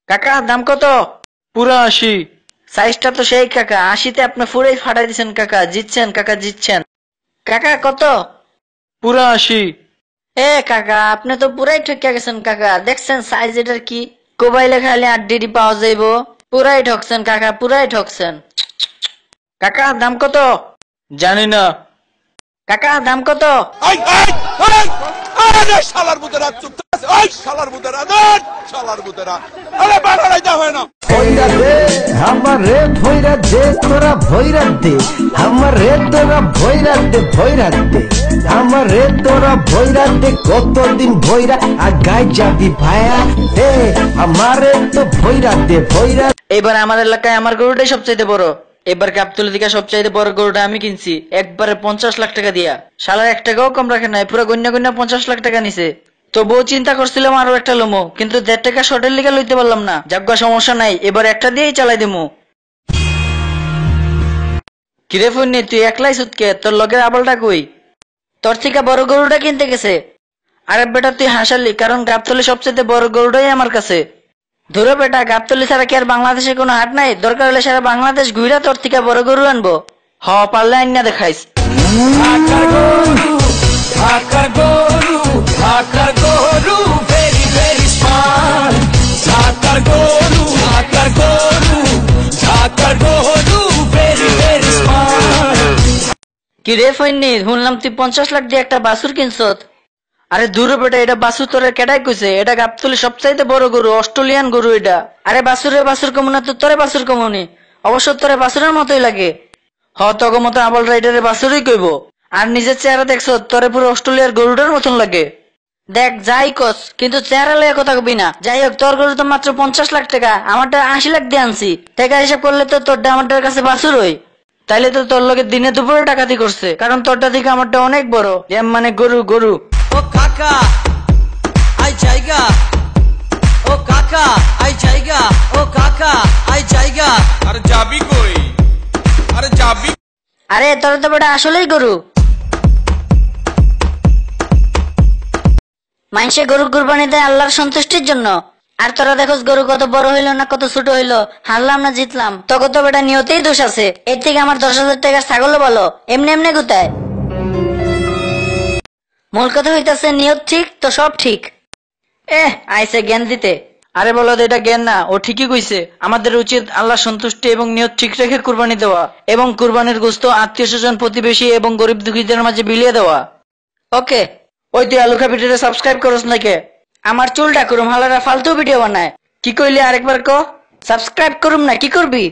কাকা দাম কত? পুরা 80। সাইজটা তো সেই কাকা, 80তে আপনি পুরাই ফাটাই দিচ্ছেন কাকা, জিতছেন কাকা জিতছেন। কাকা কত? পুরা 80। এ কাকা আপনি তো পুরাই ঠকে গেছেন কাকা, দেখছেন সাইজ এটার কি? মোবাইলে খালি 8 পাওয়া যাইব। পুরাই ঠকছেন কাকা, পুরাই ঠকছেন। কাকা দাম কত? জানি না। কাকা দাম কত? আই আই আই আরে শালার মুদেরা চুপ আই শালার মুদেরা ধর শালার মুদেরা আরে বাড়াই দাও হয় না ভৈরা দে আমারে ভৈরা দে তোরা ভৈরা দে আমারে তোরা ভৈরা দে আমারে তোরা ভৈরা দে কতদিন ভৈরা আগায় যাবি ভাইয়া দে আমারে তো ভৈরা দে ভৈরা। এবার আমার এলাকায় আমার গরুটাই সবচাইতে বড়। এবার গাবতলী থেকে সবচাইতে বড় গরুটা আমি কিনছি একবারে 50 লাখ টাকা দিয়া। শালার 1 টাকাও কম রাখে নাই, পুরো গন্যা 50 লাখ টাকা নিছে। তবুও চিন্তা করছিলাম আরো একটা লমো, কিন্তু 1.5 টাকা শর্টের লিগে লইতে পারলাম না। যাজ্ঞা সমস্যা নাই, এবার একটা দিয়েই চালাই দিমু। কিরে ফোননি তুই একলাই সুতকে, তোর লগের আবলটা কই? তোর থেকে বড় গরুটা কিনতে গেছে। আরে বেটা তুই হাসালি, কারণ গাবতলী সবচেয়ে বড় গরুটাই আমার কাছে। ধরো বেটা, গাবতলী ছাড়া কি আর বাংলাদেশে কোনো হাট নাই? দরকার হলে সারা বাংলাদেশ ঘুরা তোর থেকে বড় গরু আনবো। হ পারলে আইনা দেখাইস। কি রে ফইন্নি, শুনলাম তুই 50 লাখ দিয়ে একটা বাছুর কিনছত। আরে দূর বেটা, এটা বাছুর তোরে কেডাই কইছে? এটা গাবতলী সবচাইতে বড় গরু, অস্ট্রেলিয়ান গরু এটা। আরে বাছুর কমুনা তো তোরে বাছুর কমুনি, অবশ্য তোরে বাছুরের মতোই লাগে। হ তগো মতো আবল রাইডারে বাছুরই কইব। আর নিজের চেহারা দেখছ, তোরে পুরো অস্ট্রেলিয়ার গরুটার মতন লাগে। দেখ যাই কস, কিন্তু চেহারা লয়ে কথা কবি না। যাই হোক, তোর গরু তো মাত্র 50 লাখ টাকা, আমারটা 80 লাখ দিয়ে আনছি। টাকা হিসাব করলে তো তোরটা আমারটার কাছে বাছুর হই। তাইলে তো তোর লগে দিনে দুপুরে ডাকাতি করছে, কারণ তোরটা থেকে আমারটা অনেক বড়। মানে গরু গরু। ও কাকা আই জায়গা, ও কাকা আই জায়গা, ও কাকা আই জায়গা। আরে যাবি কই? আরে যাবি? আরে তোর তো বেটা আসলেই গরু। মানুষে গরু কুরবানি দেয় আল্লাহর সন্তুষ্টির জন্য। আর তোরা দেখোস গরু কত বড় হইলো না কত ছোট হইলো, হারলাম না জিতলাম, তোকে তো বেটা নিয়তেই দোষ আছে। এর থেকে আমার 10,000 টাকার ছাগলও বলো, এমনি এমনি গুতায়। মূল কথা হইতাছে নিয়ত ঠিক তো সব ঠিক। আইসে জ্ঞান দিতে। আরে বলো এটা জ্ঞান না, ও ঠিকই কইছে। আমাদের উচিত আল্লাহ সন্তুষ্টি এবং নিয়ত ঠিক রেখে কুরবানি দেওয়া, এবং কুরবানির গোশত আত্মীয় স্বজন প্রতিবেশী এবং গরিব দুঃখীদের মাঝে বিলিয়ে দেওয়া। ওকে। ওই তুই আলুখা ভিডিওটা সাবস্ক্রাইব করস নাকি? আমার চুলটা করুম, হালারা ফালতু ভিডিও বানায়। কি কইলি আরেকবার ক? সাবস্ক্রাইব করুম না, কি করবি?